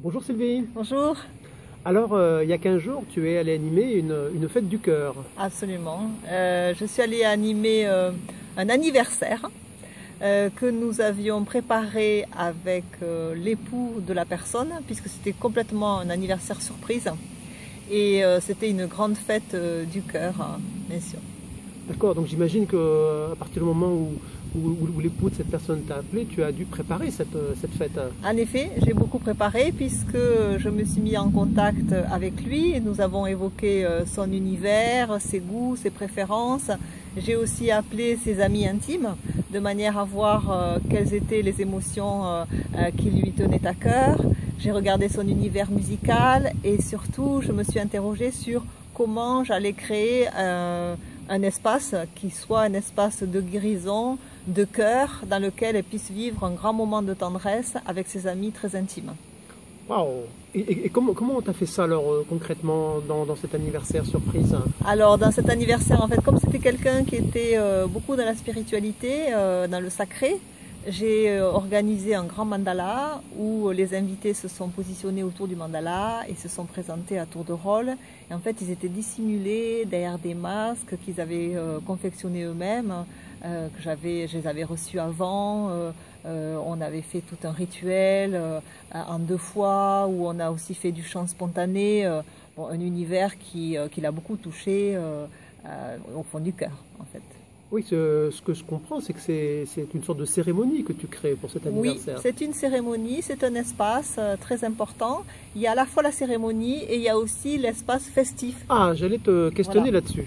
Bonjour Sylvie. Bonjour. Alors, il y a 15 jours, tu es allée animer une fête du cœur. Absolument. Je suis allée animer un anniversaire que nous avions préparé avec l'époux de la personne, puisque c'était complètement un anniversaire surprise. Et c'était une grande fête du cœur, bien sûr. D'accord, donc j'imagine qu'à partir du moment où l'époux de cette personne t'a appelé, tu as dû préparer cette fête. En effet, j'ai beaucoup préparé puisque je me suis mis en contact avec lui. Nous avons évoqué son univers, ses goûts, ses préférences. J'ai aussi appelé ses amis intimes de manière à voir quelles étaient les émotions qui lui tenaient à cœur. J'ai regardé son univers musical et surtout je me suis interrogée sur comment j'allais créer un espace qui soit un espace de guérison, de cœur, dans lequel elle puisse vivre un grand moment de tendresse avec ses amis très intimes. Waouh! Et comment on t'a fait ça alors concrètement dans cet anniversaire surprise? Alors dans cet anniversaire, en fait, comme c'était quelqu'un qui était beaucoup dans la spiritualité, dans le sacré, j'ai organisé un grand mandala où les invités se sont positionnés autour du mandala et se sont présentés à tour de rôle. Et en fait, ils étaient dissimulés derrière des masques qu'ils avaient confectionnés eux-mêmes, je les avais reçus avant. On avait fait tout un rituel en 2 fois où on a aussi fait du chant spontané, un univers qui l'a beaucoup touché au fond du cœur, en fait. Oui, ce que je comprends, c'est que c'est une sorte de cérémonie que tu crées pour cet anniversaire. Oui, c'est une cérémonie, c'est un espace très important. Il y a à la fois la cérémonie et il y a aussi l'espace festif. Ah, j'allais te questionner Voilà. là-dessus.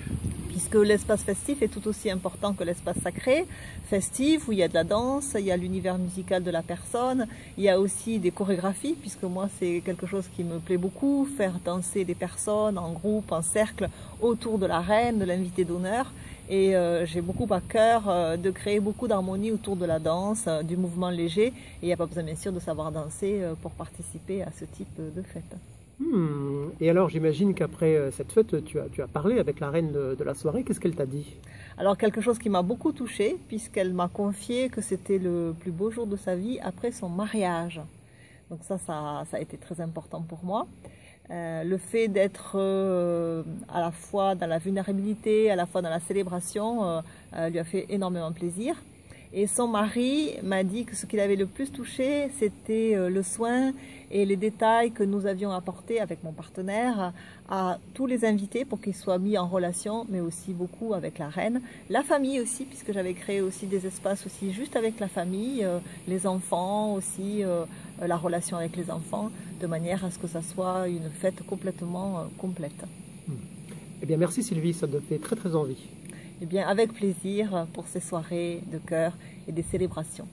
Puisque l'espace festif est tout aussi important que l'espace sacré. Festif, où il y a de la danse, il y a l'univers musical de la personne, il y a aussi des chorégraphies, puisque moi c'est quelque chose qui me plaît beaucoup, faire danser des personnes en groupe, en cercle, autour de la reine, de l'invité d'honneur. Et j'ai beaucoup à cœur de créer beaucoup d'harmonie autour de la danse, du mouvement léger. Et il n'y a pas besoin bien sûr de savoir danser pour participer à ce type de fête. Et alors, j'imagine qu'après cette fête, tu as parlé avec la reine de la soirée. Qu'est-ce qu'elle t'a dit? Alors quelque chose qui m'a beaucoup touchée, puisqu'elle m'a confié que c'était le plus beau jour de sa vie après son mariage. Donc ça a été très important pour moi. Le fait d'être à la fois dans la vulnérabilité, à la fois dans la célébration, lui a fait énormément plaisir. Et son mari m'a dit que ce qui l'avait le plus touché, c'était le soin et les détails que nous avions apportés avec mon partenaire à tous les invités pour qu'ils soient mis en relation, mais aussi beaucoup avec la reine. La famille aussi, puisque j'avais créé aussi des espaces aussi juste avec la famille, les enfants aussi, la relation avec les enfants, de manière à ce que ça soit une fête complètement complète. Eh bien, merci Sylvie, ça te fait très très envie. Eh bien, avec plaisir pour ces soirées de cœur et des célébrations.